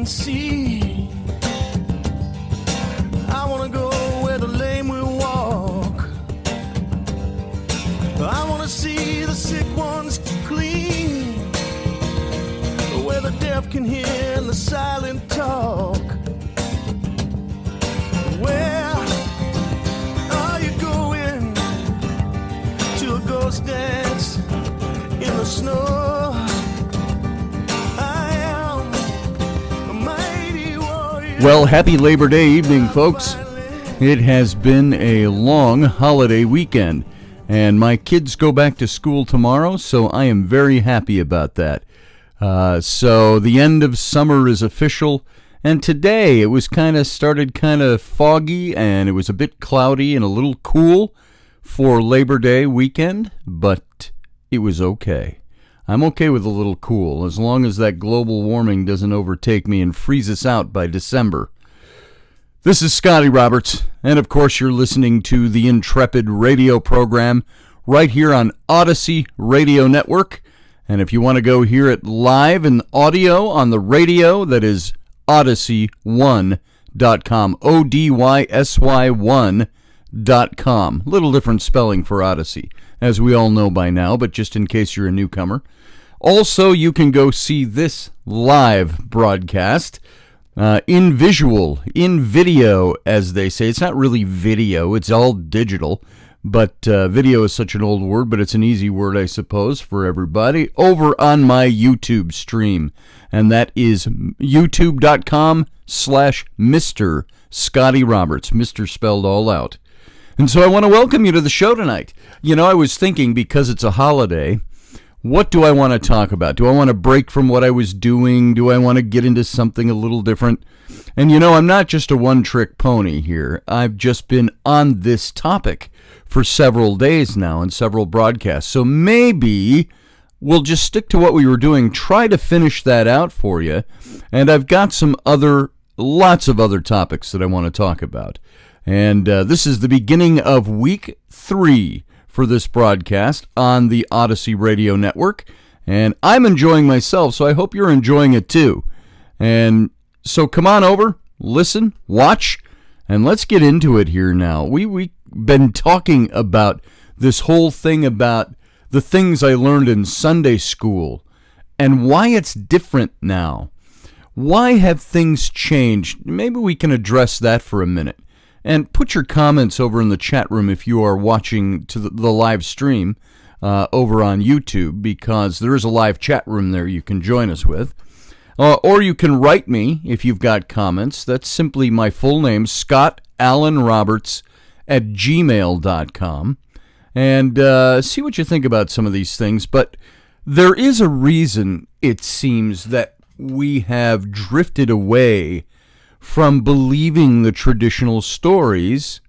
See, I wanna go where the lame will walk. I wanna see the sick ones clean, where the deaf can hear and the silent talk. Where are you going? To a ghost dance in the snow. Well, happy Labor Day evening, folks. It has been a long holiday weekend, and my kids go back to school tomorrow, so I am very happy about that. So the end of summer is official, and today it was started kind of foggy, and it was a bit cloudy and a little cool for Labor Day weekend, but it was okay. I'm okay with a little cool, as long as that global warming doesn't overtake me and freeze us out by December. This is Scotty Roberts, and of course you're listening to the Intrepid radio program right here on Odyssey Radio Network. And if you want to go hear it live in audio on the radio, that is odyssey1.com, ODYSY1.com. Little different spelling for Odyssey, as we all know by now, but just in case you're a newcomer. Also, you can go see this live broadcast in video, as they say. It's not really video, it's all digital, but video is such an old word, but it's an easy word, I suppose, for everybody, over on my YouTube stream, and that is youtube.com/Mr. Scotty Roberts, Mr. spelled all out. And so I want to welcome you to the show tonight. You know, I was thinking, because it's a holiday, what do I want to talk about? Do I want to break from what I was doing? Do I want to get into something a little different? And you know, I'm not just a one-trick pony here. I've just been on this topic for several days now and several broadcasts. So maybe we'll just stick to what we were doing, try to finish that out for you. And I've got lots of other topics that I want to talk about. And this is the beginning of week 3 for this broadcast on the Odyssey Radio Network. And I'm enjoying myself, so I hope you're enjoying it too. And so come on over, listen, watch, and let's get into it here now. We've been talking about this whole thing about the things I learned in Sunday school and why it's different now. Why have things changed? Maybe we can address that for a minute. And put your comments over in the chat room if you are watching to the live stream over on YouTube, because there is a live chat room there you can join us with. Or you can write me if you've got comments. That's simply my full name, scottallenroberts@gmail.com. And see what you think about some of these things. But there is a reason, it seems, that we have drifted away from believing the traditional stories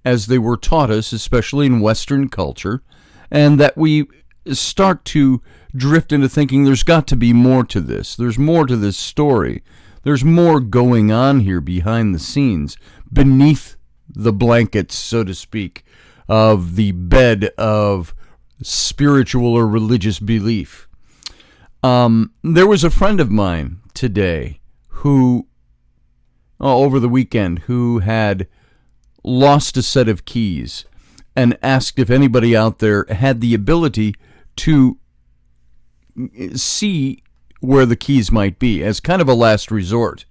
as they were taught us, especially in Western culture, and that we start to drift into thinking there's got to be more to this. There's more to this story. There's more going on here behind the scenes, beneath the blankets, so to speak, of the bed of spiritual or religious belief. There was a friend of mine today over the weekend, who had lost a set of keys and asked if anybody out there had the ability to see where the keys might be as kind of a last resort.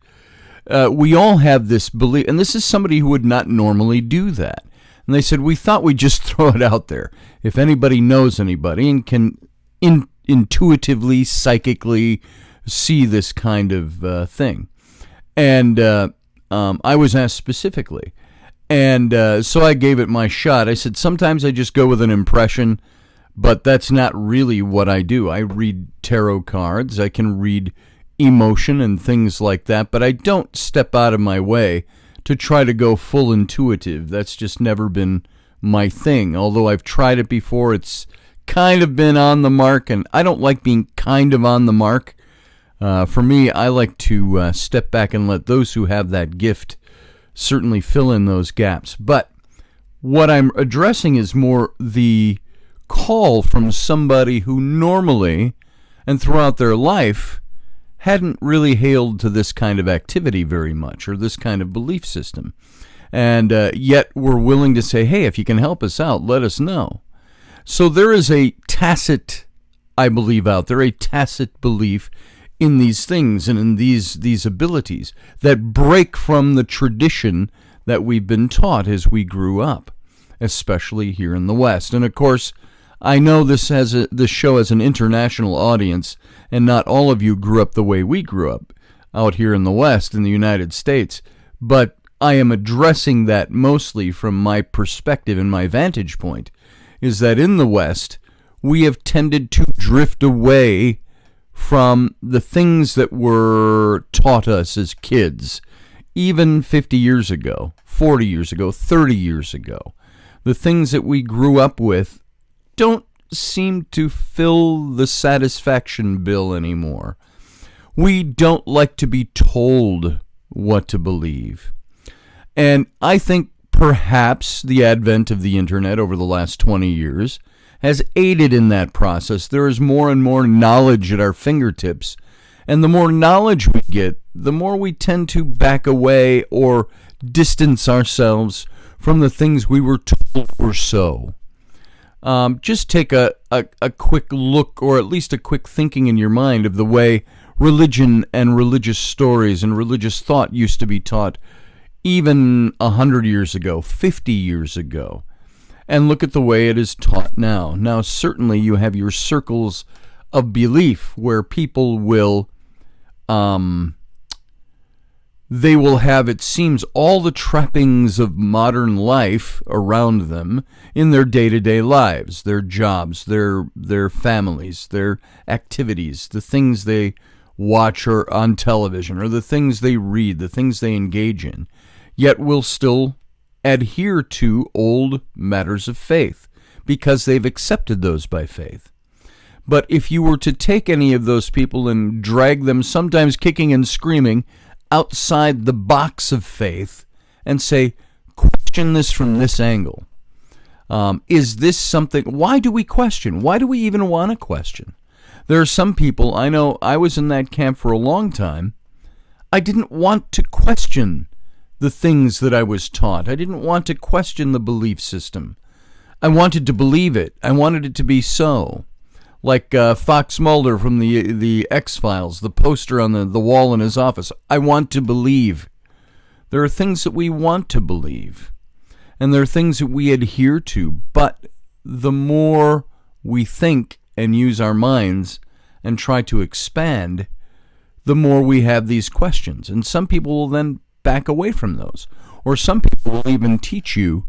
We all have this belief, and this is somebody who would not normally do that. And they said, we thought we'd just throw it out there. If anybody knows anybody and can intuitively, psychically see this kind of thing. And I was asked specifically. And so I gave it my shot. I said, sometimes I just go with an impression, But that's not really what I do. I read tarot cards. I can read emotion and things like that, but I don't step out of my way to try to go full intuitive. That's just never been my thing. Although I've tried it before, it's kind of been on the mark, and I don't like being kind of on the mark. For me, I like to step back and let those who have that gift certainly fill in those gaps. But what I'm addressing is more the call from somebody who normally and throughout their life hadn't really hailed to this kind of activity very much, or this kind of belief system. And yet we're willing to say, hey, if you can help us out, let us know. So there is a tacit, I believe, out there, a tacit belief in these things and in these abilities that break from the tradition that we've been taught as we grew up, especially here in the West. And of course, I know this show has an international audience, and not all of you grew up the way we grew up out here in the West, in the United States. But I am addressing that mostly from my perspective and my vantage point, is that in the West, we have tended to drift away from the things that were taught us as kids, even 50 years ago, 40 years ago, 30 years ago. The things that we grew up with don't seem to fill the satisfaction bill anymore. We don't like to be told what to believe. And I think perhaps the advent of the internet over the last 20 years has aided in that process. There is more and more knowledge at our fingertips, and the more knowledge we get, the more we tend to back away or distance ourselves from the things we were told were so. Just take a quick look, or at least a quick thinking in your mind, of the way religion and religious stories and religious thought used to be taught even 100 years ago, 50 years ago. And look at the way it is taught now. Now, certainly you have your circles of belief where people will, they will have, it seems, all the trappings of modern life around them in their day-to-day lives, their jobs, their families, their activities, the things they watch or on television, or the things they read, the things they engage in, yet will still adhere to old matters of faith because they've accepted those by faith. But if you were to take any of those people and drag them, sometimes kicking and screaming, outside the box of faith and say, question this from this angle. Is this something? Why do we question? Why do we even want to question? There are some people, I know I was in that camp for a long time. I didn't want to question the things that I was taught. I didn't want to question the belief system. I wanted to believe it. I wanted it to be so. Like Fox Mulder from the X-Files, the poster on the wall in his office. I want to believe. There are things that we want to believe, and there are things that we adhere to, but the more we think and use our minds and try to expand, the more we have these questions. And some people will then back away from those. Or some people will even teach you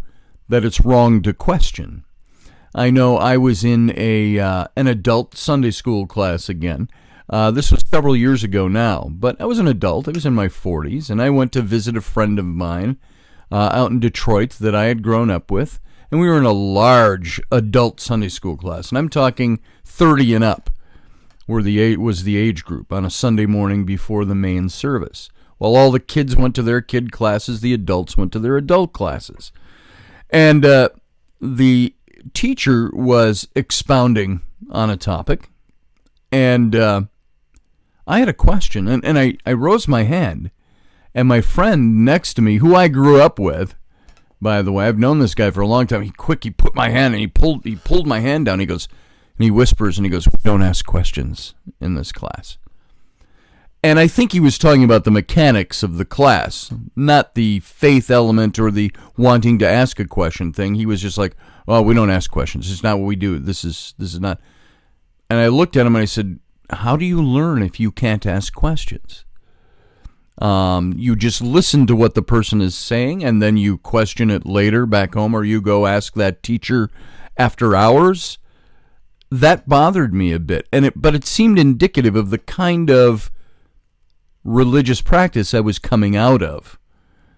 that it's wrong to question. I know I was in an adult Sunday school class again. This was several years ago now, but I was an adult. I was in my 40s, and I went to visit a friend of mine out in Detroit that I had grown up with, and we were in a large adult Sunday school class, and I'm talking 30 and up was the age group on a Sunday morning before the main service. While all the kids went to their kid classes, the adults went to their adult classes. And the teacher was expounding on a topic, and I had a question, and I rose my hand, and my friend next to me, who I grew up with, by the way, I've known this guy for a long time, he put my hand, and he pulled my hand down, he goes, and he whispers, and he goes, "We don't ask questions in this class." And I think he was talking about the mechanics of the class, not the faith element or the wanting to ask a question thing. He was just like, "Oh, we don't ask questions. It's not what we do. This is not." And I looked at him and I said, "How do you learn if you can't ask questions? You just listen to what the person is saying and then you question it later back home, or you go ask that teacher after hours? that bothered me a bit, but it seemed indicative of the kind of religious practice I was coming out of,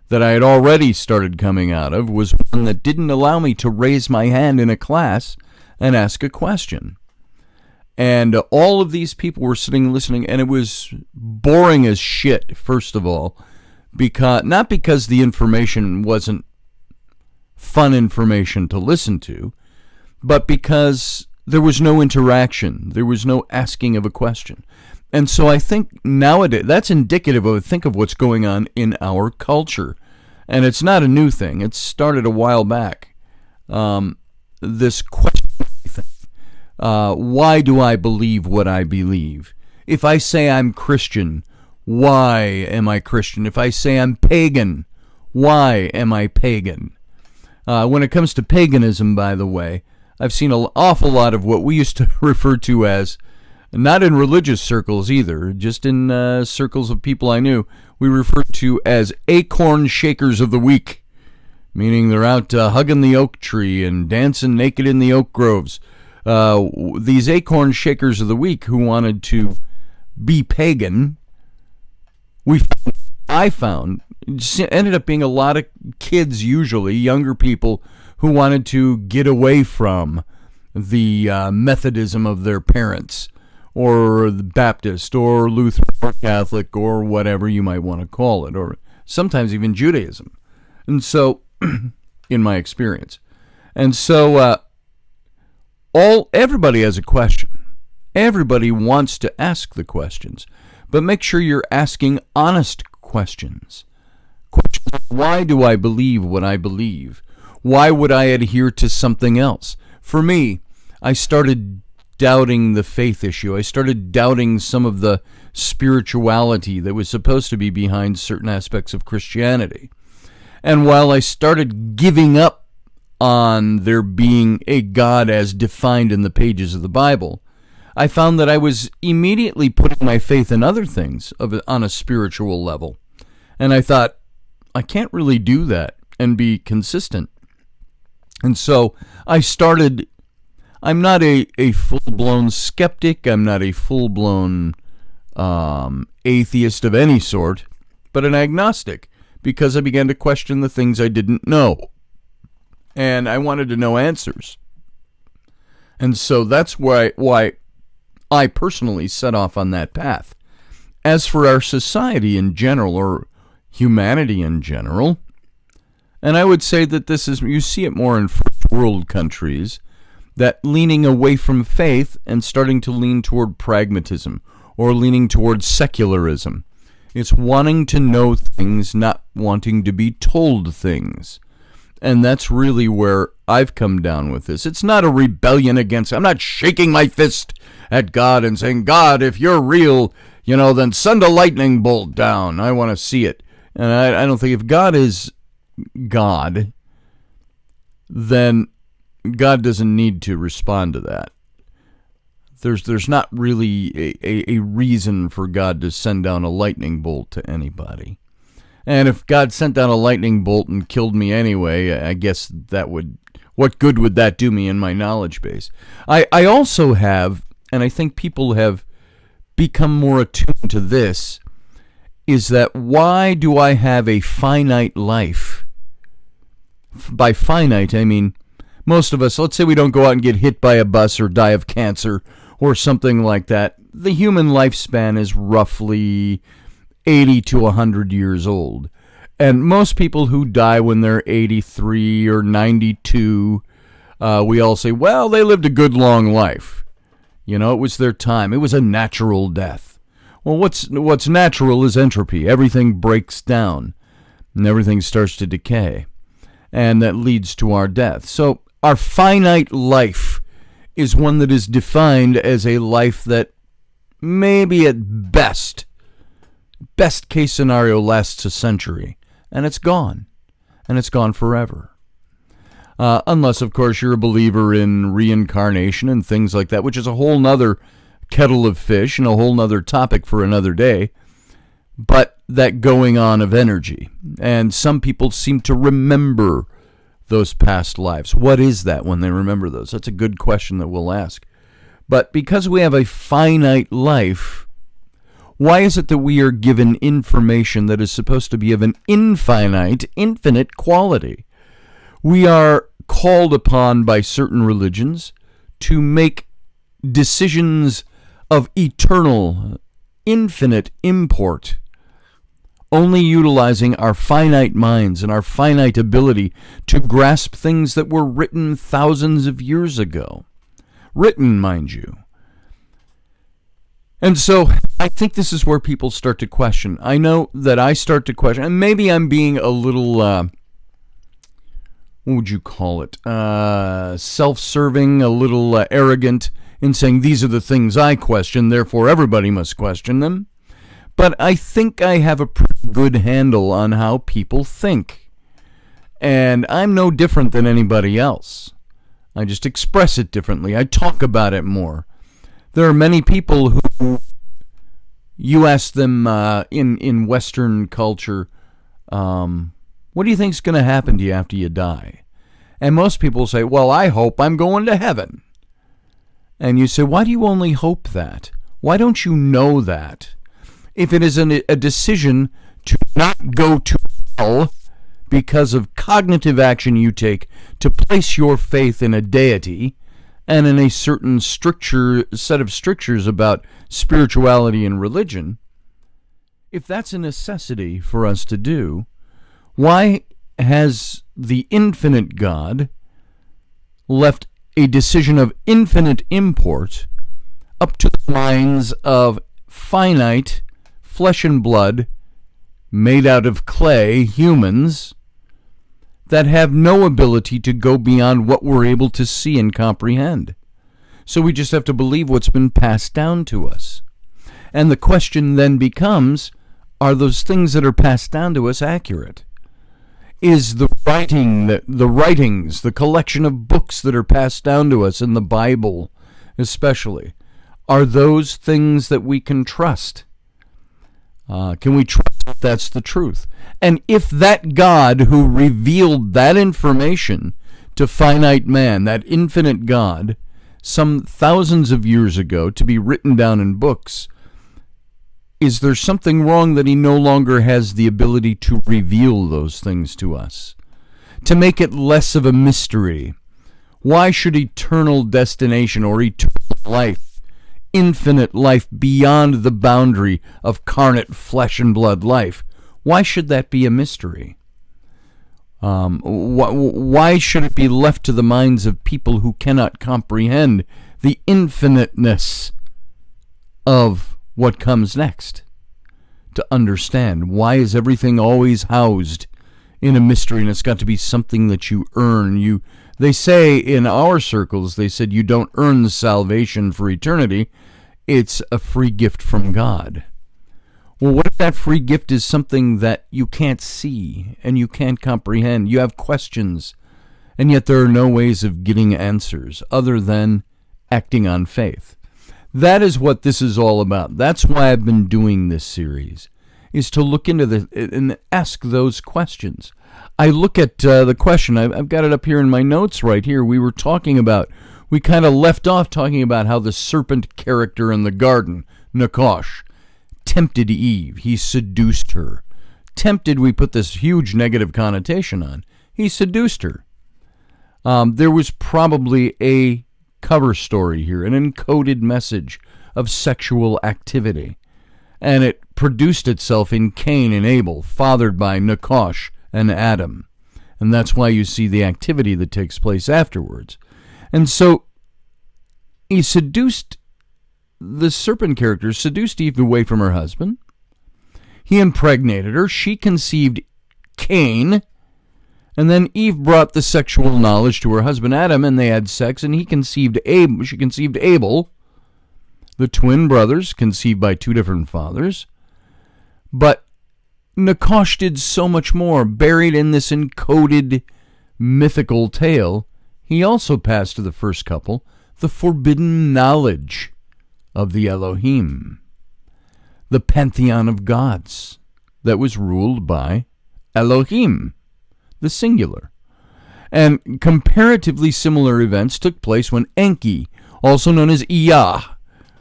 that I had already started coming out of, was one that didn't allow me to raise my hand in a class and ask a question. And all of these people were sitting listening, and it was boring as shit, first of all, not because the information wasn't fun information to listen to, but because there was no interaction. There was no asking of a question. And so I think nowadays, that's indicative of, what's going on in our culture. And it's not a new thing. It started a while back. This question thing. Why do I believe what I believe? If I say I'm Christian, why am I Christian? If I say I'm pagan, why am I pagan? When it comes to paganism, by the way, I've seen an awful lot of what we used to refer to as, not in religious circles either, just in circles of people I knew, we referred to as acorn shakers of the week, meaning they're out hugging the oak tree and dancing naked in the oak groves. These acorn shakers of the week who wanted to be pagan, I found, ended up being a lot of kids, usually younger people, who wanted to get away from the Methodism of their parents, or the Baptist, or Lutheran, or Catholic, or whatever you might want to call it, or sometimes even Judaism. And so, in my experience. And so, everybody has a question. Everybody wants to ask the questions, but make sure you're asking honest questions. Questions: why do I believe what I believe? Why would I adhere to something else? For me, I started doubting the faith issue. I started doubting some of the spirituality that was supposed to be behind certain aspects of Christianity. And while I started giving up on there being a God as defined in the pages of the Bible, I found that I was immediately putting my faith in other things on a spiritual level. And I thought, I can't really do that and be consistent. And so I started, I'm not a full-blown skeptic, I'm not a full-blown atheist of any sort, but an agnostic, because I began to question the things I didn't know. And I wanted to know answers. And so that's why I personally set off on that path. As for our society in general, or humanity in general, and I would say that this is, you see it more in first world countries, that leaning away from faith and starting to lean toward pragmatism, or leaning toward secularism. It's wanting to know things, not wanting to be told things. And that's really where I've come down with this. It's not a rebellion against, I'm not shaking my fist at God and saying, God, if you're real, then send a lightning bolt down. I want to see it. And I don't think, if God is God, then God doesn't need to respond to that. There's not really a reason for God to send down a lightning bolt to anybody. And if God sent down a lightning bolt and killed me anyway, I guess what good would that do me in my knowledge base? I also have, and I think people have become more attuned to this, is that why do I have a finite life? By finite, I mean, most of us, let's say we don't go out and get hit by a bus or die of cancer or something like that. The human lifespan is roughly 80 to 100 years old. And most people who die when they're 83 or 92, we all say, well, they lived a good long life. It was their time. It was a natural death. Well, what's natural is entropy. Everything breaks down and everything starts to decay. And that leads to our death. So our finite life is one that is defined as a life that maybe at best case scenario, lasts a century. And it's gone. And it's gone forever. Unless, of course, you're a believer in reincarnation and things like that, which is a whole nother kettle of fish and a whole nother topic for another day. But that going on of energy. And some people seem to remember those past lives. What is that when they remember those? That's a good question that we'll ask. But because we have a finite life, why is it that we are given information that is supposed to be of an infinite quality? We are called upon by certain religions to make decisions of eternal, infinite import, only utilizing our finite minds and our finite ability to grasp things that were written thousands of years ago. Written, mind you. And so I think this is where people start to question. I know that I start to question, and maybe I'm being a little, what would you call it, self-serving, a little arrogant in saying these are the things I question, therefore everybody must question them. But I think I have a pretty good handle on how people think. And I'm no different than anybody else. I just express it differently. I talk about it more. There are many people who, you ask them in Western culture, what do you think is going to happen to you after you die? And most people say, well, I hope I'm going to heaven. And you say, why do you only hope that? Why don't you know that? If it is a decision to not go to hell because of cognitive action you take to place your faith in a deity and in a certain set of strictures about spirituality and religion, if that's a necessity for us to do, why has the infinite God left a decision of infinite import up to the minds of finite flesh and blood, made out of clay humans that have no ability to go beyond what we're able to see and comprehend? So we just have to believe what's been passed down to us. And the question then becomes, are those things that are passed down to us accurate? Is the writings, the collection of books that are passed down to us in the Bible especially, are those things that we can trust? Can we trust that that's the truth? And if that God who revealed that information to finite man, that infinite God, some thousands of years ago to be written down in books, is there something wrong that he no longer has the ability to reveal those things to us? To make it less of a mystery? Why should eternal destination or eternal life, infinite life beyond the boundary of carnate flesh and blood life, why should that be a mystery? Why should it be left to the minds of people who cannot comprehend the infiniteness of what comes next? To understand, why is everything always housed in a mystery, and it's got to be something that you earn? They say in our circles, they said you don't earn salvation for eternity. It's a free gift from God. Well, what if that free gift is something that you can't see and you can't comprehend? You have questions, and yet there are no ways of getting answers other than acting on faith. That is what this is all about. That's why I've been doing this series, is to look into and ask those questions. I look at the question, I've got it up here in my notes right here. We kind of left off talking about how the serpent character in the garden, Nakash, tempted Eve. He seduced her. Tempted, we put this huge negative connotation on. He seduced her. There was probably a cover story here, an encoded message of sexual activity. And it produced itself in Cain and Abel, fathered by Nakash and Adam. And that's why you see the activity that takes place afterwards. And so he seduced, the serpent character seduced Eve away from her husband. He impregnated her. She conceived Cain. And then Eve brought the sexual knowledge to her husband Adam, and they had sex, and she conceived Abel, the twin brothers, conceived by two different fathers. But Nakash did so much more. Buried in this encoded mythical tale, he also passed to the first couple the forbidden knowledge of the Elohim, the pantheon of gods that was ruled by Elohim, the singular. And comparatively similar events took place when Enki, also known as Iyah,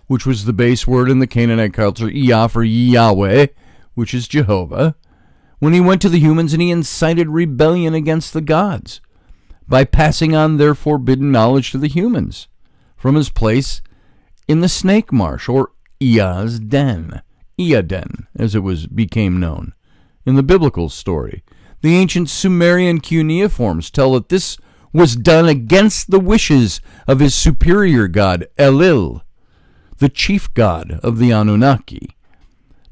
which was the base word in the Canaanite culture, Iyah for Yahweh, which is Jehovah, when he went to the humans and he incited rebellion against the gods by passing on their forbidden knowledge to the humans from his place in the snake marsh, or Iyah's den, Iyah-den, as it became known in the biblical story. The ancient Sumerian cuneiforms tell that this was done against the wishes of his superior god, Elil, the chief god of the Anunnaki.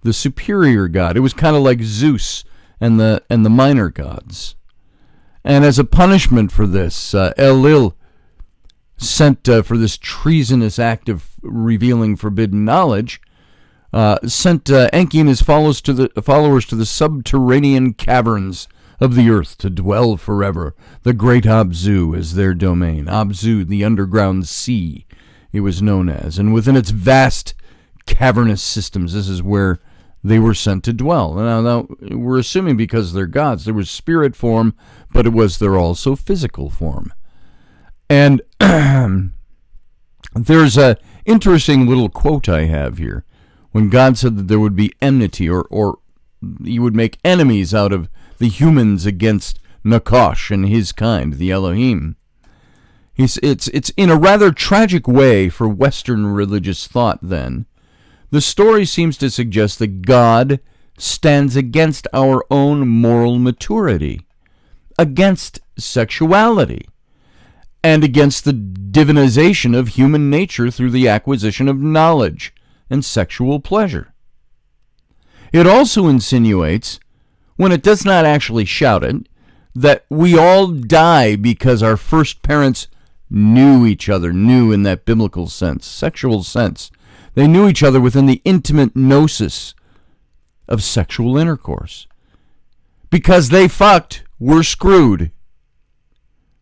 The superior god. It was kind of like Zeus and the minor gods. And as a punishment for this, Elil sent, for this treasonous act of revealing forbidden knowledge, sent Enki and his followers to the subterranean caverns of the earth to dwell forever. The great Abzu is their domain. Abzu, the underground sea, it was known as. And within its vast cavernous systems, this is where they were sent to dwell. Now we're assuming because they're gods, there was spirit form, but it was there also physical form. And there's a interesting little quote I have here. When God said that there would be enmity, or he would make enemies out of the humans against Nakash and his kind, the Elohim. It's in a rather tragic way for Western religious thought then. The story seems to suggest that God stands against our own moral maturity, against sexuality, and against the divinization of human nature through the acquisition of knowledge and sexual pleasure. It also insinuates, when it does not actually shout it, that we all die because our first parents knew each other, knew in that biblical sense, sexual sense. They knew each other within the intimate gnosis of sexual intercourse. Because they fucked, we're screwed.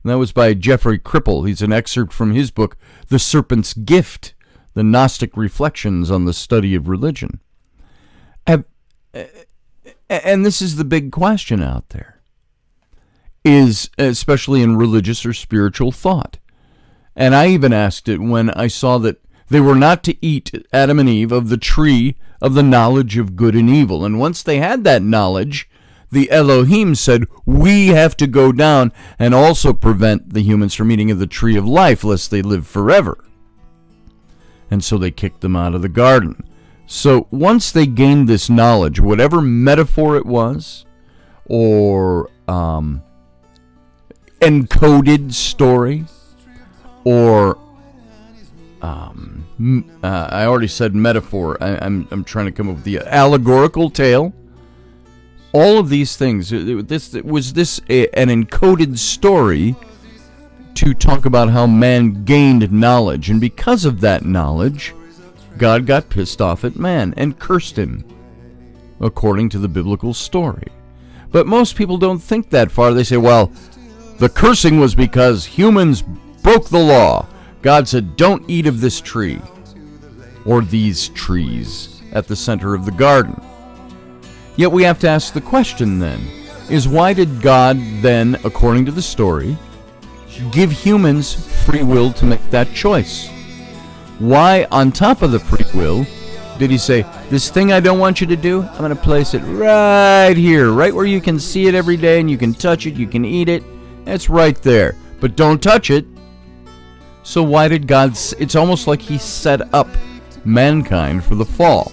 And that was by Jeffrey Kripal. He's an excerpt from his book, The Serpent's Gift, the Gnostic Reflections on the Study of Religion. And this is the big question out there, is especially in religious or spiritual thought. And I even asked it when I saw that they were not to eat, Adam and Eve, of the tree of the knowledge of good and evil. And once they had that knowledge, the Elohim said, we have to go down and also prevent the humans from eating of the tree of life, lest they live forever. And so they kicked them out of the garden. So once they gained this knowledge, whatever metaphor it was, or encoded story, or I already said metaphor. I'm trying to come up with the allegorical tale. All of these things. Was this an encoded story to talk about how man gained knowledge, and because of that knowledge, God got pissed off at man and cursed him, according to the biblical story. But most people don't think that far. They say, well, the cursing was because humans broke the law. God said, don't eat of this tree, or these trees, at the center of the garden. Yet we have to ask the question then, is why did God then, according to the story, give humans free will to make that choice? Why, on top of the free will, did he say, this thing I don't want you to do, I'm going to place it right here, right where you can see it every day and you can touch it, you can eat it. It's right there. But don't touch it. So why did God... It's almost like he set up mankind for the fall.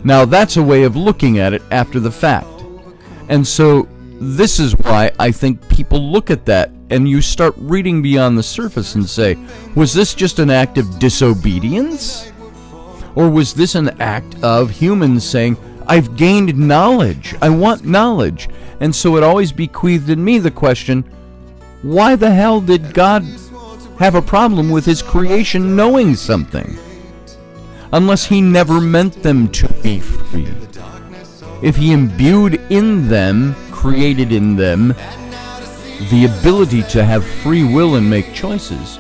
Now that's a way of looking at it after the fact. And so this is why I think people look at that and you start reading beyond the surface and say, was this just an act of disobedience? Or was this an act of humans saying, I've gained knowledge, I want knowledge? And so it always bequeathed in me the question, why the hell did God have a problem with his creation knowing something? Unless he never meant them to be free. If he imbued in them, created in them, the ability to have free will and make choices,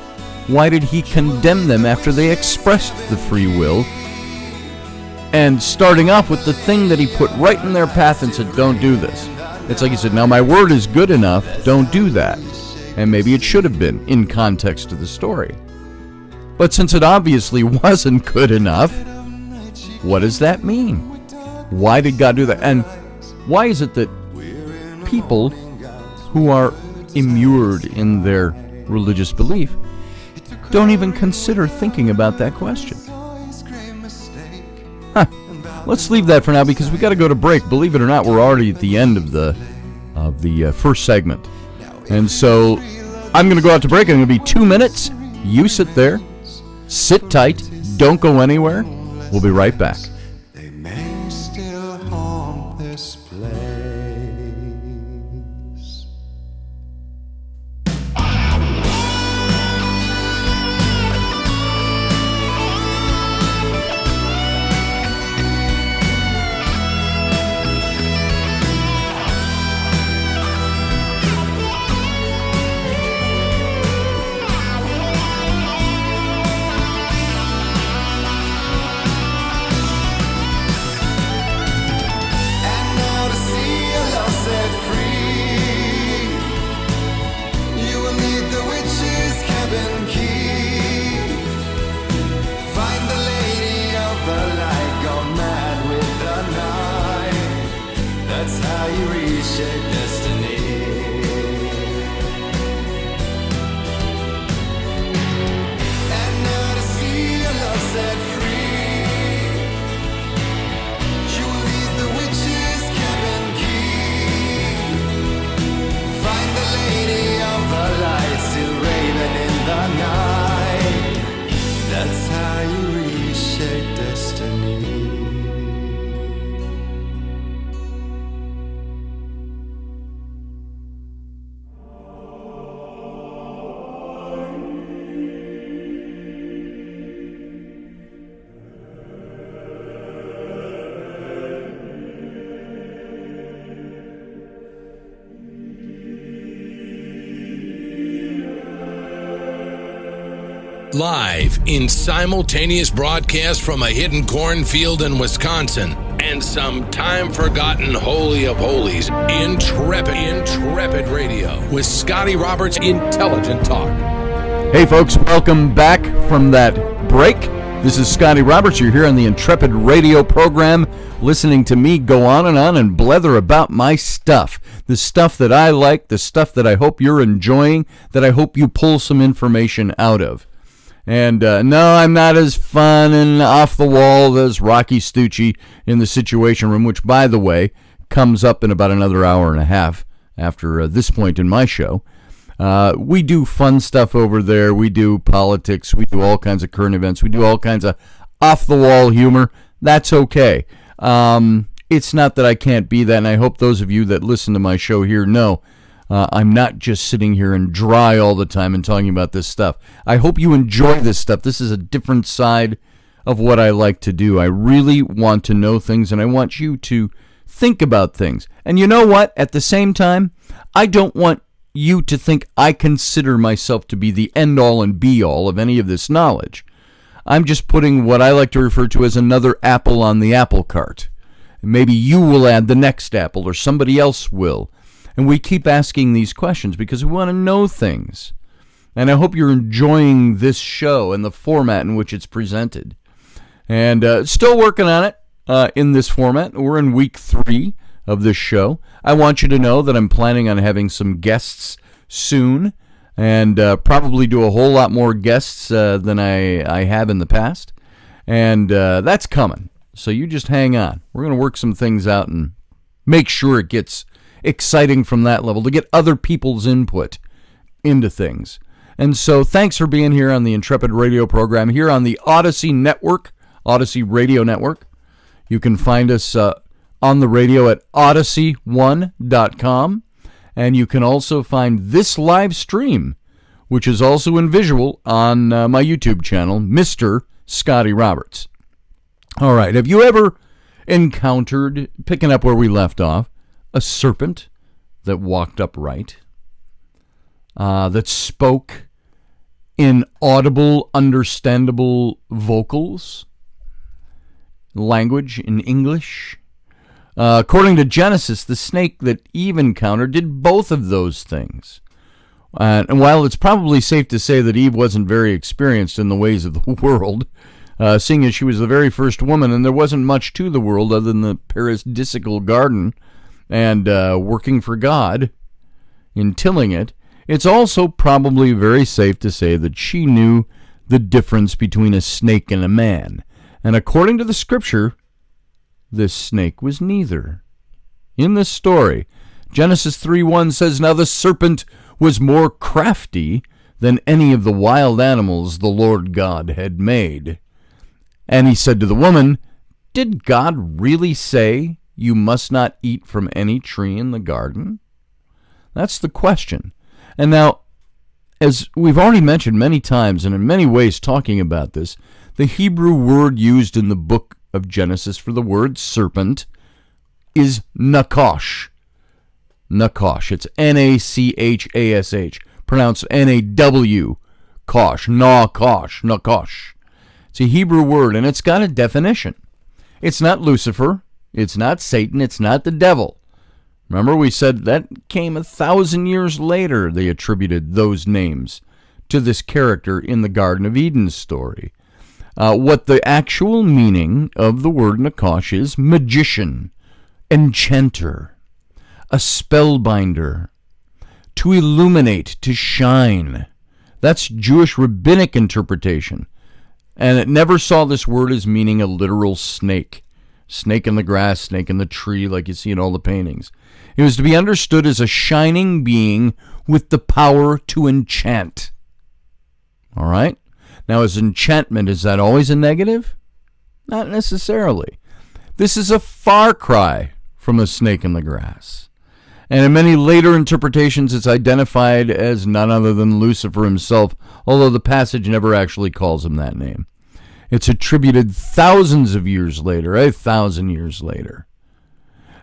why did he condemn them after they expressed the free will? And starting off with the thing that he put right in their path and said, don't do this. It's like he said, now my word is good enough, don't do that. And maybe it should have been in context to the story. But since it obviously wasn't good enough, what does that mean? Why did God do that? And why is it that people who are immured in their religious belief don't even consider thinking about that question? Let's leave that for now because we got to go to break. Believe it or not, we're already at the end of the first segment. And so I'm going to go out to break. It's going to be 2 minutes. You sit there. Sit tight. Don't go anywhere. We'll be right back. They may still haunt this place. Live in simultaneous broadcast from a hidden cornfield in Wisconsin and some time-forgotten Holy of Holies, Intrepid Radio with Scotty Roberts' Intelligent Talk. Hey folks, welcome back from that break. This is Scotty Roberts. You're here on the Intrepid Radio program, listening to me go on and blether about my stuff. The stuff that I like, the stuff that I hope you're enjoying, that I hope you pull some information out of. And no, I'm not as fun and off the wall as Rocky Stucci in the Situation Room, which, by the way, comes up in about another hour and a half after this point in my show. We do fun stuff over there. We do politics. We do all kinds of current events. We do all kinds of off-the-wall humor. That's okay. It's not that I can't be that, and I hope those of you that listen to my show here know I'm not just sitting here and dry all the time and talking about this stuff. I hope you enjoy this stuff. This is a different side of what I like to do. I really want to know things, and I want you to think about things. And you know what? At the same time, I don't want you to think I consider myself to be the end-all and be-all of any of this knowledge. I'm just putting what I like to refer to as another apple on the apple cart. Maybe you will add the next apple, or somebody else will. And we keep asking these questions because we want to know things. And I hope you're enjoying this show and the format in which it's presented. And still working on it in this format. We're in week 3 of this show. I want you to know that I'm planning on having some guests soon, and probably do a whole lot more guests than I have in the past. And that's coming. So you just hang on. We're going to work some things out and make sure it gets exciting from that level, to get other people's input into things. And so thanks for being here on the Intrepid Radio program, here on the Odyssey Network, Odyssey Radio Network. You can find us on the radio at odyssey1.com, and you can also find this live stream, which is also in visual, on my YouTube channel, Mr. Scotty Roberts. All right, have you ever encountered, picking up where we left off, a serpent that walked upright, that spoke in audible, understandable vocals, language in English? According to Genesis, the snake that Eve encountered did both of those things. And while it's probably safe to say that Eve wasn't very experienced in the ways of the world, seeing as she was the very first woman and there wasn't much to the world other than the paradisical garden and working for God in tilling it, it's also probably very safe to say that she knew the difference between a snake and a man. And according to the scripture, this snake was neither. In this story, Genesis 3:1 says, "Now the serpent was more crafty than any of the wild animals the Lord God had made. And he said to the woman, 'Did God really say you must not eat from any tree in the garden?'" That's the question. And now, as we've already mentioned many times and in many ways talking about this, the Hebrew word used in the book of Genesis for the word serpent is nakosh. Nakosh. It's N-A-C-H-A-S-H. Pronounced N-A-W. Kosh. Nakosh. Nakosh. It's a Hebrew word, and it's got a definition. It's not Lucifer. It's not Satan. It's not the devil. Remember, we said that came 1,000 years later. They attributed those names to this character in the Garden of Eden story. What the actual meaning of the word Nakosh is: magician, enchanter, a spellbinder, to illuminate, to shine. That's Jewish rabbinic interpretation. And it never saw this word as meaning a literal snake. Snake in the grass, snake in the tree, like you see in all the paintings. It was to be understood as a shining being with the power to enchant. All right? Now, is enchantment, is that always a negative? Not necessarily. This is a far cry from a snake in the grass. And in many later interpretations, it's identified as none other than Lucifer himself, although the passage never actually calls him that name. It's attributed thousands of years later, 1,000 years later.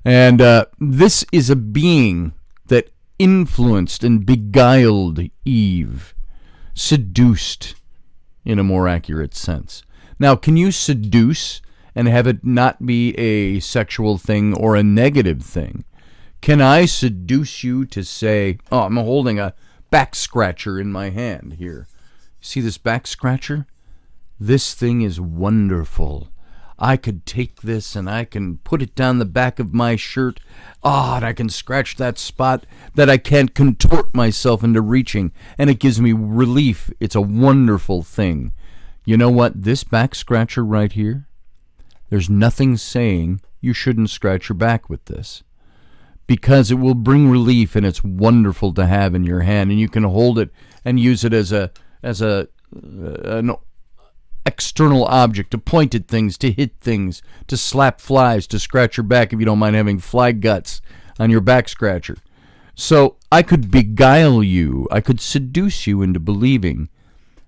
And this is a being that influenced and beguiled Eve, seduced in a more accurate sense. Now, can you seduce and have it not be a sexual thing or a negative thing? Can I seduce you to say, oh, I'm holding a back scratcher in my hand here. See this back scratcher? This thing is wonderful. I could take this and I can put it down the back of my shirt. And I can scratch that spot that I can't contort myself into reaching, and it gives me relief. It's a wonderful thing. You know what? This back scratcher right here, there's nothing saying you shouldn't scratch your back with this, because it will bring relief, and it's wonderful to have in your hand, and you can hold it and use it as an external object, to point at things, to hit things, to slap flies, to scratch your back if you don't mind having fly guts on your back scratcher. So I could beguile you, I could seduce you into believing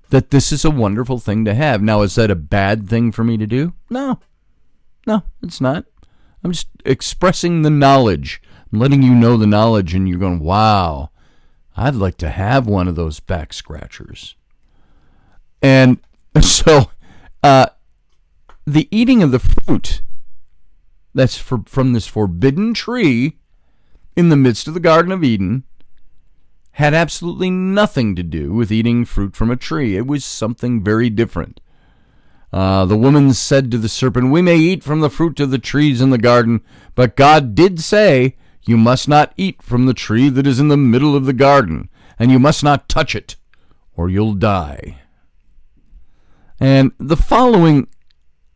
that this is a wonderful thing to have. Now, is that a bad thing for me to do? No, it's not. I'm just expressing the knowledge. I'm letting you know the knowledge, and you're going, wow, I'd like to have one of those back scratchers. And so, the eating of the fruit that's from this forbidden tree in the midst of the Garden of Eden had absolutely nothing to do with eating fruit from a tree. It was something very different. The woman said to the serpent, "We may eat from the fruit of the trees in the garden, but God did say, you must not eat from the tree that is in the middle of the garden, and you must not touch it, or you'll die." And the following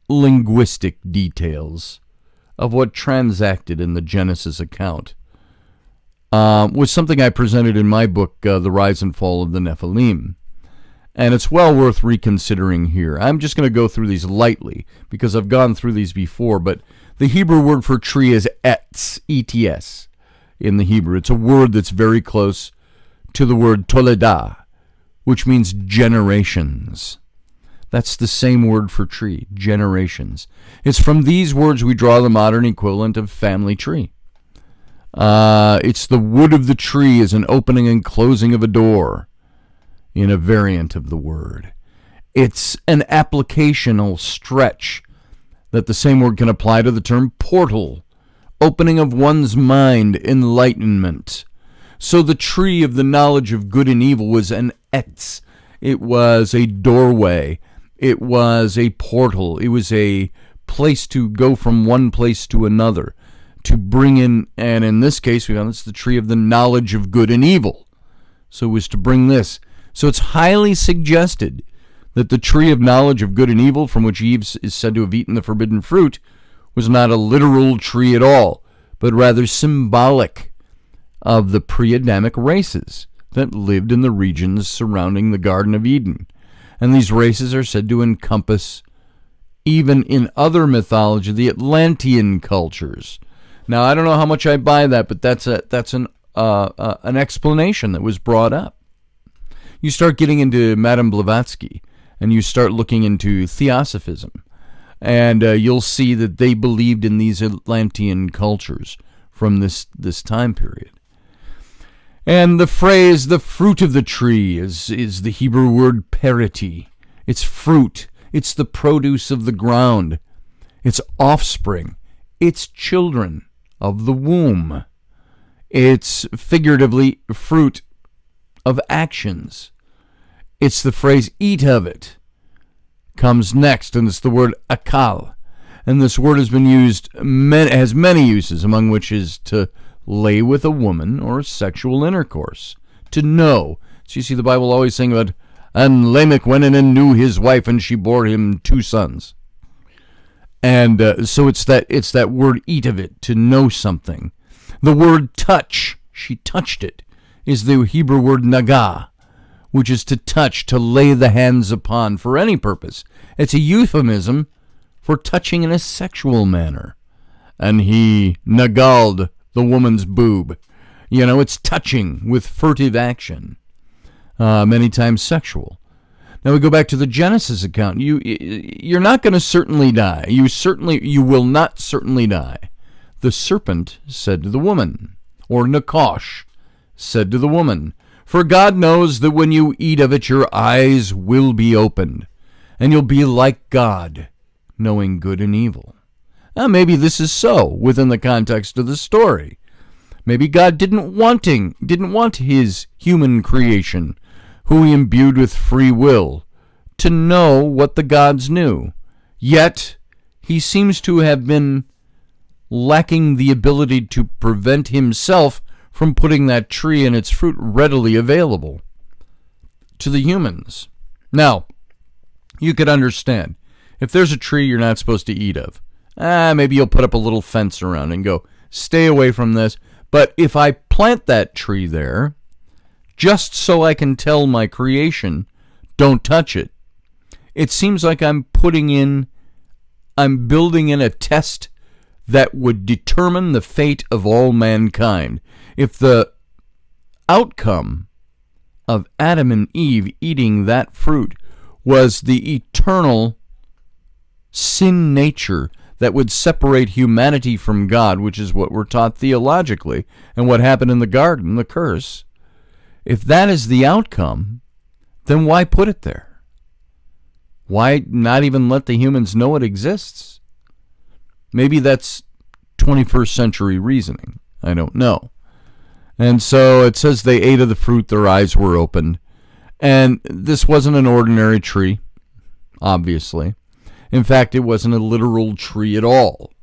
linguistic details of what transacted in the Genesis account was something I presented in my book, The Rise and Fall of the Nephilim. And it's well worth reconsidering here. I'm just going to go through these lightly because I've gone through these before, but the Hebrew word for tree is etz, E-T-S, in the Hebrew. It's a word that's very close to the word toledah, which means generations. That's the same word for tree, generations. It's from these words we draw the modern equivalent of family tree. It's the wood of the tree as an opening and closing of a door in a variant of the word. It's an applicational stretch that the same word can apply to the term portal, opening of one's mind, enlightenment. So the tree of the knowledge of good and evil was an etz. It was a doorway. It was a portal. It was a place to go from one place to another, to bring in, and in this case, we found it's the tree of the knowledge of good and evil. So it was to bring this. So it's highly suggested that the tree of knowledge of good and evil, from which Eve is said to have eaten the forbidden fruit, was not a literal tree at all, but rather symbolic of the pre-Adamic races that lived in the regions surrounding the Garden of Eden. And these races are said to encompass, even in other mythology, the Atlantean cultures. Now, I don't know how much I buy that, but that's an explanation that was brought up. You start getting into Madame Blavatsky, and you start looking into Theosophism, and you'll see that they believed in these Atlantean cultures from this time period. And the phrase, the fruit of the tree, is the Hebrew word periti. It's fruit. It's the produce of the ground. It's offspring. It's children of the womb. It's figuratively fruit of actions. It's the phrase eat of it comes next, and it's the word akal. And this word has been used, has many uses, among which is to lay with a woman or sexual intercourse, to know. So you see the Bible always saying about, and Lamech went in and knew his wife, and she bore him 2 sons. And so it's that word eat of it, to know something. The word touch, she touched it, is the Hebrew word nagah, which is to touch, to lay the hands upon for any purpose. It's a euphemism for touching in a sexual manner. And he nagaled the woman's boob. You know, it's touching with furtive action, many times sexual. Now we go back to the Genesis account. You're not going to certainly die. You will not certainly die. The serpent said to the woman, or Nakosh said to the woman, for God knows that when you eat of it, your eyes will be opened, and you'll be like God, knowing good and evil. Now, maybe this is so within the context of the story. Maybe God didn't want his human creation, who he imbued with free will, to know what the gods knew. Yet, he seems to have been lacking the ability to prevent himself from putting that tree and its fruit readily available to the humans. Now, you could understand, if there's a tree you're not supposed to eat of, maybe you'll put up a little fence around and go, stay away from this. But if I plant that tree there, just so I can tell my creation, don't touch it, it seems like I'm building in a test that would determine the fate of all mankind. If the outcome of Adam and Eve eating that fruit was the eternal sin nature that would separate humanity from God, which is what we're taught theologically, and what happened in the garden, the curse, if that is the outcome, then why put it there? Why not even let the humans know it exists? Maybe that's 21st century reasoning. I don't know. And so it says they ate of the fruit, their eyes were opened. And this wasn't an ordinary tree, obviously. In fact, it wasn't a literal tree at all.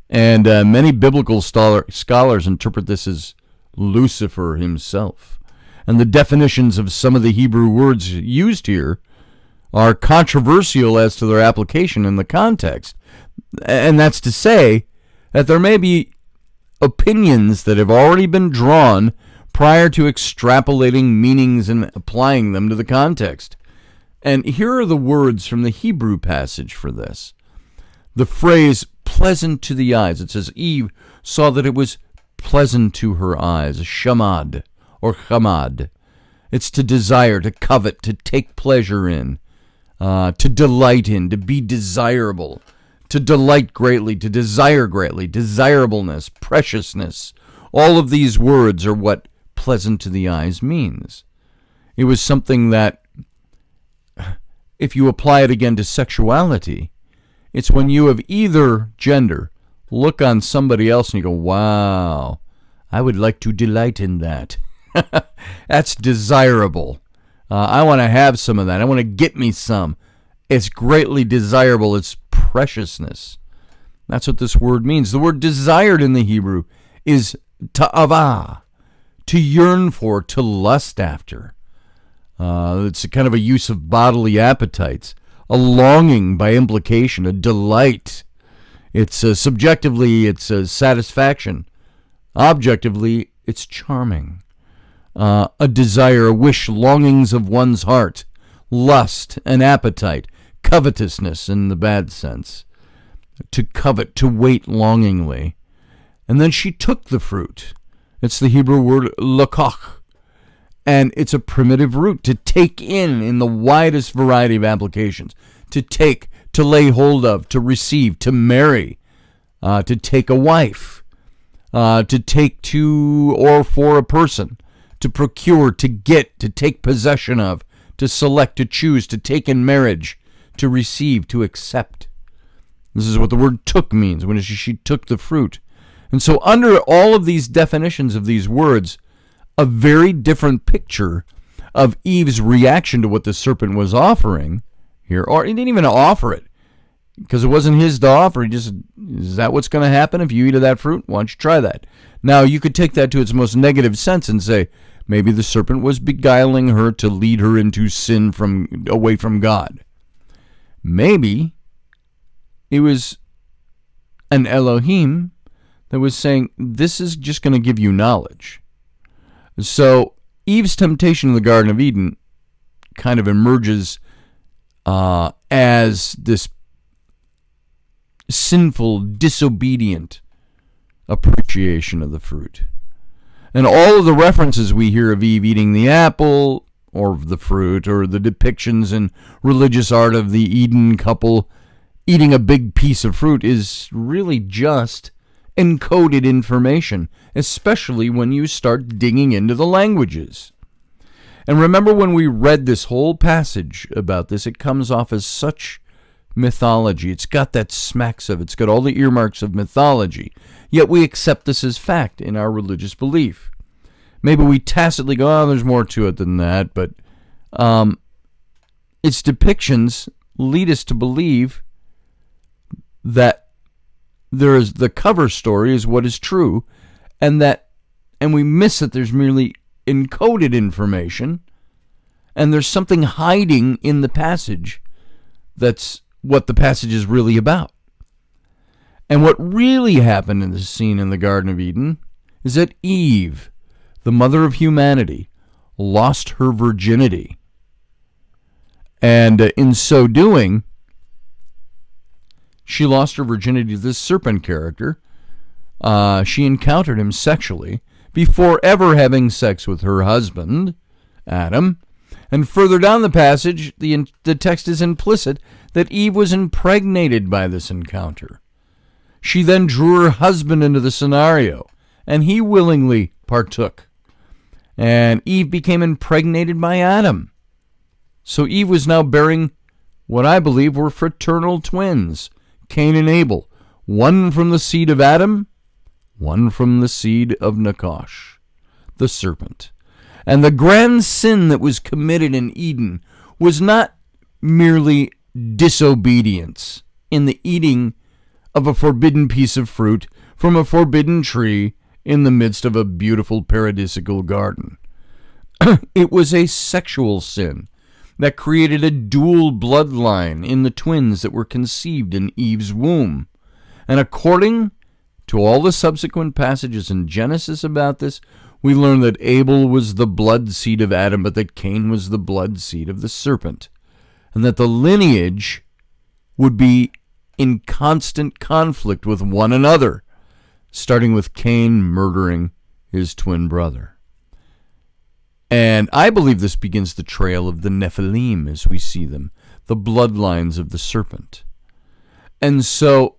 And many biblical scholars interpret this as Lucifer himself. And the definitions of some of the Hebrew words used here are controversial as to their application in the context. And that's to say that there may be opinions that have already been drawn prior to extrapolating meanings and applying them to the context. And here are the words from the Hebrew passage for this. The phrase, pleasant to the eyes. It says, Eve saw that it was pleasant to her eyes. Shamad, or chamad. It's to desire, to covet, to take pleasure in, to delight in, to be desirable, to delight greatly, to desire greatly, desirableness, preciousness. All of these words are what pleasant to the eyes means. It was something that, if you apply it again to sexuality, it's when you of either gender look on somebody else and you go, wow, I would like to delight in that. That's desirable. I want to have some of that. I want to get me some. It's greatly desirable. It's preciousness. That's what this word means. The word desired in the Hebrew is ta'avah, to yearn for, to lust after. It's a kind of a use of bodily appetites, a longing by implication, a delight. It's subjectively, it's a satisfaction. Objectively, it's charming. A desire, a wish, longings of one's heart, lust, an appetite, covetousness in the bad sense. To covet, to wait longingly. And then she took the fruit. It's the Hebrew word lakach. And it's a primitive root, to take in the widest variety of applications. To take, to lay hold of, to receive, to marry, to take a wife, to take to or for a person, to procure, to get, to take possession of, to select, to choose, to take in marriage, to receive, to accept. This is what the word took means, when she took the fruit. And so under all of these definitions of these words, a very different picture of Eve's reaction to what the serpent was offering here. Or he didn't even offer it, because it wasn't his to offer. He just, is that what's going to happen if you eat of that fruit? Why don't you try that? Now, you could take that to its most negative sense and say, maybe the serpent was beguiling her to lead her into sin away from God. Maybe it was an Elohim that was saying, this is just going to give you knowledge. So Eve's temptation in the Garden of Eden kind of emerges as this sinful, disobedient appreciation of the fruit. And all of the references we hear of Eve eating the apple or the fruit, or the depictions in religious art of the Eden couple eating a big piece of fruit, is really just encoded information, especially when you start digging into the languages. And remember, when we read this whole passage about this, it comes off as such mythology. It's got that smacks of, it's got all the earmarks of mythology, yet we accept this as fact in our religious belief. Maybe we tacitly go, oh, there's more to it than that, but its depictions lead us to believe that there is, the cover story is what is true, and we miss that there's merely encoded information, and there's something hiding in the passage that's what the passage is really about. And what really happened in this scene in the Garden of Eden is that Eve, the mother of humanity, lost her virginity. And in so doing, she lost her virginity to this serpent character. She encountered him sexually before ever having sex with her husband, Adam. And further down the passage, the text is implicit that Eve was impregnated by this encounter. She then drew her husband into the scenario, and he willingly partook. And Eve became impregnated by Adam. So Eve was now bearing what I believe were fraternal twins, Cain and Abel, one from the seed of Adam, one from the seed of Nakash, the serpent. And the grand sin that was committed in Eden was not merely disobedience in the eating of a forbidden piece of fruit from a forbidden tree in the midst of a beautiful paradisical garden. It was a sexual sin that created a dual bloodline in the twins that were conceived in Eve's womb. And according to all the subsequent passages in Genesis about this, we learn that Abel was the blood seed of Adam, but that Cain was the blood seed of the serpent, and that the lineage would be in constant conflict with one another, starting with Cain murdering his twin brother. And I believe this begins the trail of the Nephilim as we see them, the bloodlines of the serpent. And so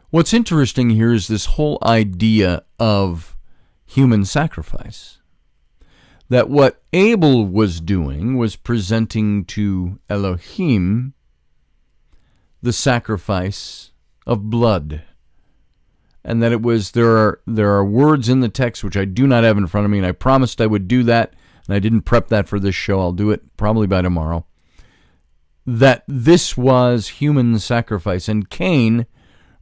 what's interesting here is this whole idea of human sacrifice. That what Abel was doing was presenting to Elohim the sacrifice of blood. and that it was there are words in the text which I do not have in front of me, and I promised I would do that, and I didn't prep that for this show. I'll do it probably by tomorrow. That this was human sacrifice, and Cain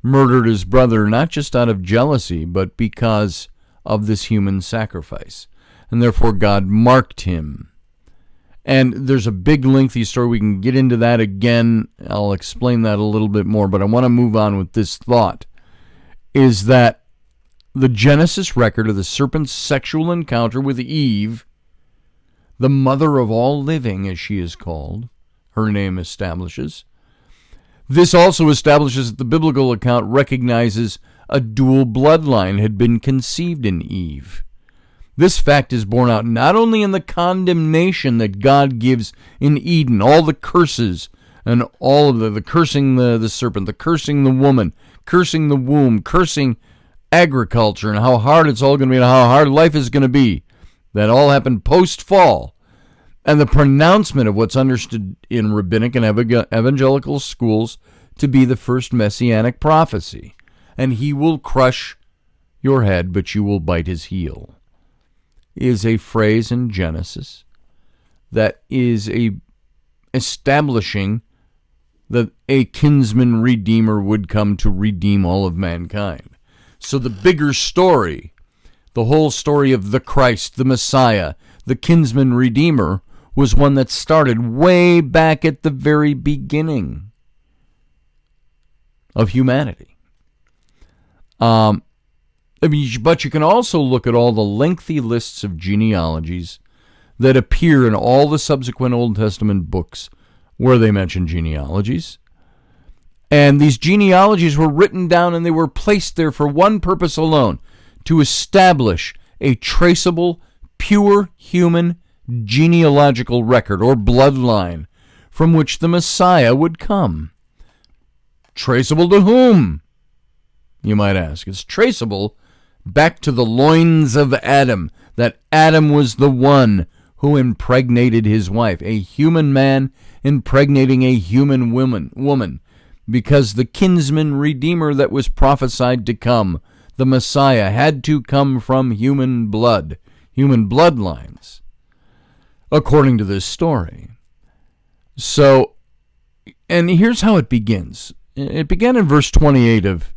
murdered his brother not just out of jealousy, but because of this human sacrifice, and therefore God marked him. And there's a big lengthy story. We can get into that again. I'll explain that a little bit more, but I want to move on with this thought, is that the Genesis record of the serpent's sexual encounter with Eve, the mother of all living, as she is called, her name establishes. This also establishes that the biblical account recognizes a dual bloodline had been conceived in Eve. This fact is borne out not only in the condemnation that God gives in Eden, all the curses and all of the cursing the serpent, the cursing the woman, cursing the womb, cursing agriculture, and how hard it's all going to be and how hard life is going to be. That all happened post-fall. And the pronouncement of what's understood in rabbinic and evangelical schools to be the first messianic prophecy. And he will crush your head, but you will bite his heel, is a phrase in Genesis that is establishing that a kinsman redeemer would come to redeem all of mankind. So the bigger story, the whole story of the Christ, the Messiah, the kinsman redeemer, was one that started way back at the very beginning of humanity. But you can also look at all the lengthy lists of genealogies that appear in all the subsequent Old Testament books where they mention genealogies. And these genealogies were written down and they were placed there for one purpose alone, to establish a traceable, pure human genealogical record or bloodline from which the Messiah would come. Traceable to whom, you might ask? It's traceable back to the loins of Adam, that Adam was the one who impregnated his wife, a human man impregnating a human woman, because the kinsman redeemer that was prophesied to come, the Messiah, had to come from human blood, human bloodlines, according to this story. So, and here's how it begins. It began in verse 28 of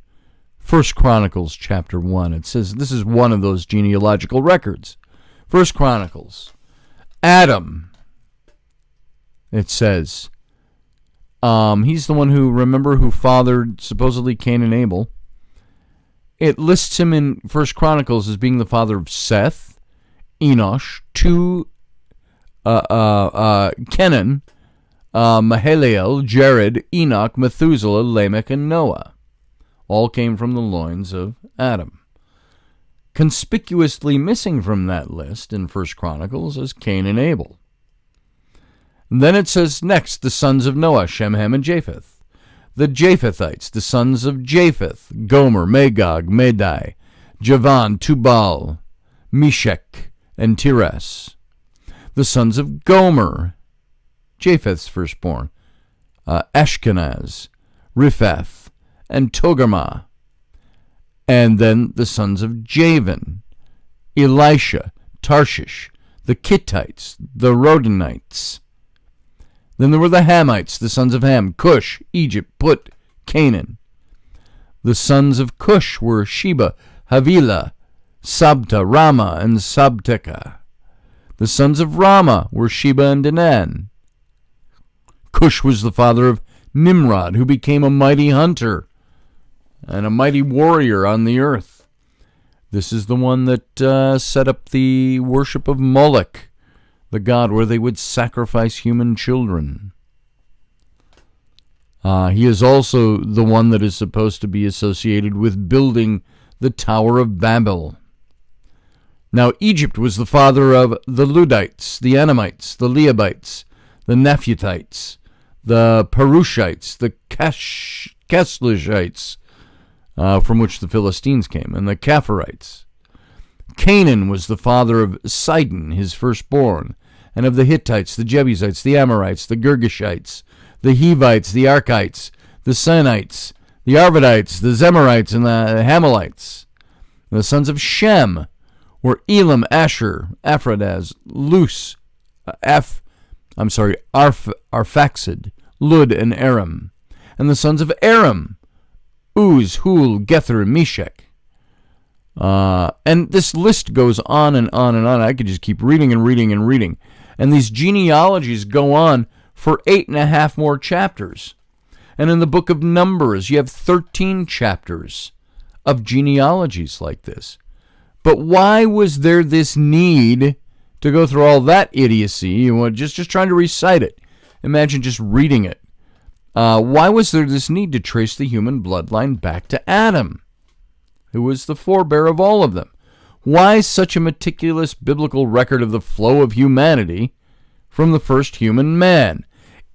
1 Chronicles chapter 1. It says, this is one of those genealogical records. 1 Chronicles. Adam, it says, he's the one who fathered supposedly Cain and Abel. It lists him in 1 Chronicles as being the father of Seth, Enosh, Kenan, Mahalalel, Jared, Enoch, Methuselah, Lamech, and Noah. All came from the loins of Adam. Conspicuously missing from that list in 1 Chronicles is Cain and Abel. And then it says next, the sons of Noah, Shem, Ham, and Japheth. The Japhethites, the sons of Japheth, Gomer, Magog, Madai, Javan, Tubal, Meshech, and Tiras. The sons of Gomer, Japheth's firstborn, Ashkenaz, Riphath, and Togarmah. And then the sons of Javan, Elisha, Tarshish, the Kittites, the Rodanites. Then there were the Hamites, the sons of Ham, Cush, Egypt, Put, Canaan. The sons of Cush were Sheba, Havilah, Sabta, Rama, and Sabteka. The sons of Rama were Sheba and Dedan. Cush was the father of Nimrod, who became a mighty hunter and a mighty warrior on the earth. This is the one that set up the worship of Moloch, the god where they would sacrifice human children. He is also the one that is supposed to be associated with building the Tower of Babel. Now, Egypt was the father of the Ludites, the Anamites, the Leabites, the Nephutites, the Perushites, the Casluhites, from which the Philistines came, and the Capharites. Canaan was the father of Sidon, his firstborn, and of the Hittites, the Jebusites, the Amorites, the Girgashites, the Hivites, the Arkites, the Sinites, the Arvadites, the Zemarites, and the Hamalites. The sons of Shem were Elam, Asher, Aphrodaz, Luz, Arphaxad, Lud, and Aram. And the sons of Aram, Uz, Hul, Gether, and Meshech. And this list goes on and on and on. I could just keep reading and reading and reading. And these genealogies go on for 8.5 more chapters. And in the book of Numbers, you have 13 chapters of genealogies like this. But why was there this need to go through all that idiocy? You know, just trying to recite it. Imagine just reading it. Why was there this need to trace the human bloodline back to Adam, who was the forebear of all of them? Why such a meticulous biblical record of the flow of humanity from the first human man?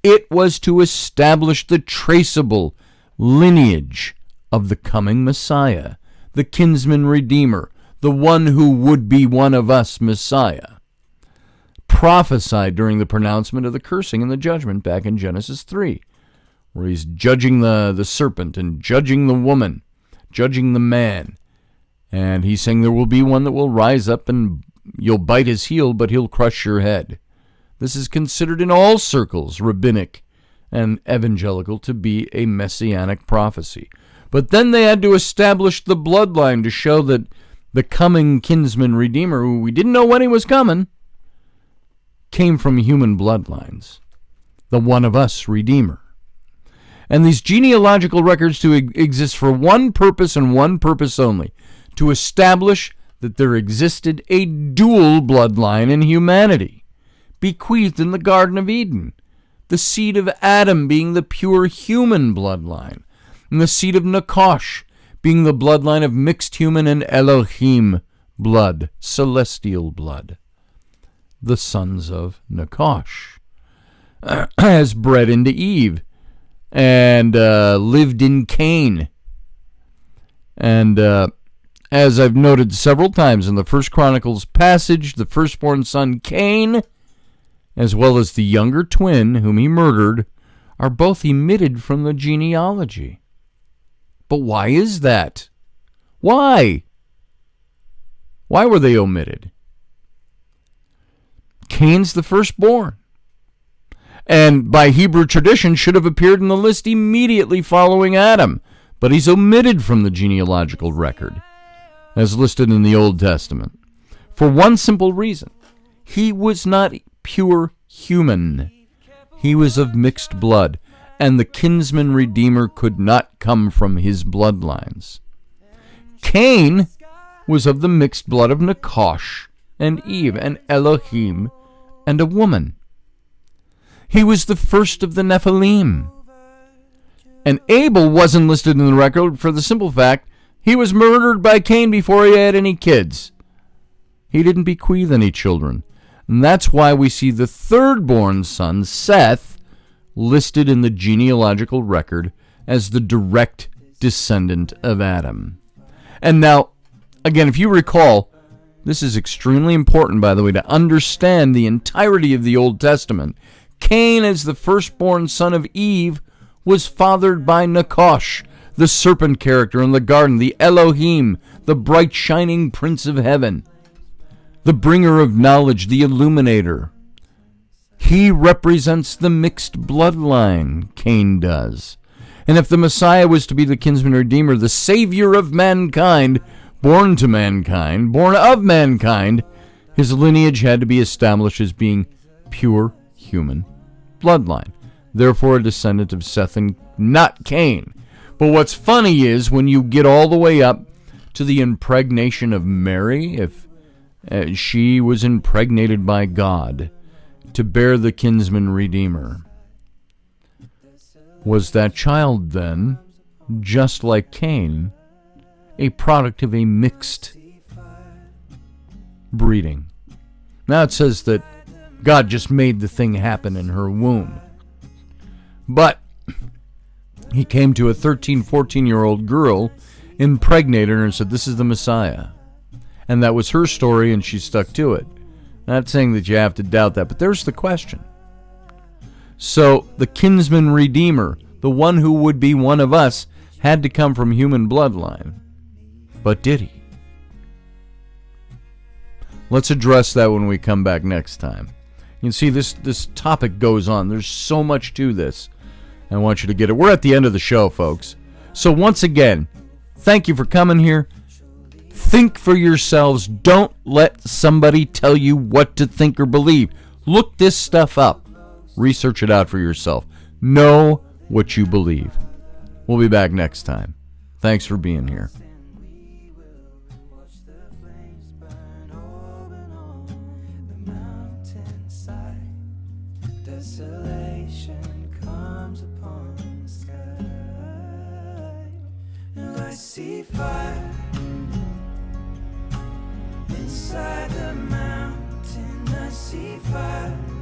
It was to establish the traceable lineage of the coming Messiah, the kinsman redeemer, the one who would be one of us Messiah, prophesied during the pronouncement of the cursing and the judgment back in Genesis 3, where he's judging the serpent and judging the woman, judging the man. And he's saying there will be one that will rise up and you'll bite his heel, but he'll crush your head. This is considered in all circles, rabbinic and evangelical, to be a messianic prophecy. But then they had to establish the bloodline to show that the coming kinsman redeemer, who we didn't know when he was coming, came from human bloodlines, the one of us redeemer. And these genealogical records to exist for one purpose and one purpose only, to establish that there existed a dual bloodline in humanity, bequeathed in the Garden of Eden, the seed of Adam being the pure human bloodline, and the seed of Nakosh being the bloodline of mixed human and Elohim blood, celestial blood. The sons of Nakosh, as bred into Eve, and lived in Cain. And as I've noted several times in the First Chronicles passage, the firstborn son Cain, as well as the younger twin whom he murdered, are both omitted from the genealogy. But why is that? Why? Why were they omitted? Cain's the firstborn, and by Hebrew tradition should have appeared in the list immediately following Adam, but he's omitted from the genealogical record, as listed in the Old Testament, for one simple reason. He was not pure human. He was of mixed blood, and the kinsman redeemer could not come from his bloodlines. Cain was of the mixed blood of Nakosh and Eve, and Elohim, and a woman. He was the first of the Nephilim. And Abel wasn't listed in the record for the simple fact he was murdered by Cain before he had any kids. He didn't bequeath any children. And that's why we see the third-born son, Seth, listed in the genealogical record as the direct descendant of Adam. And now, again, if you recall, this is extremely important, by the way, to understand the entirety of the Old Testament. Cain, as the firstborn son of Eve, was fathered by Nakosh, the serpent character in the garden, the Elohim, the bright shining prince of heaven, the bringer of knowledge, the illuminator. He represents the mixed bloodline, Cain does. And if the Messiah was to be the kinsman redeemer, the savior of mankind, born to mankind, born of mankind, his lineage had to be established as being pure human bloodline. Therefore, a descendant of Seth and not Cain. But what's funny is when you get all the way up to the impregnation of Mary, if she was impregnated by God to bear the kinsman redeemer, was that child then, just like Cain, a product of a mixed breeding? Now it says that God just made the thing happen in her womb. But he came to a 13, 14-year-old girl, impregnated her, and said, "This is the Messiah." And that was her story, and she stuck to it. Not saying that you have to doubt that, but there's the question. So the kinsman redeemer, the one who would be one of us, had to come from human bloodline. But did he? Let's address that when we come back next time. You can see this topic goes on. There's so much to this. I want you to get it. We're at the end of the show, folks. So once again, thank you for coming here. Think for yourselves. Don't let somebody tell you what to think or believe. Look this stuff up. Research it out for yourself. Know what you believe. We'll be back next time. Thanks for being here. Desolation comes upon the sky, and I see fire inside the mountain. I see fire.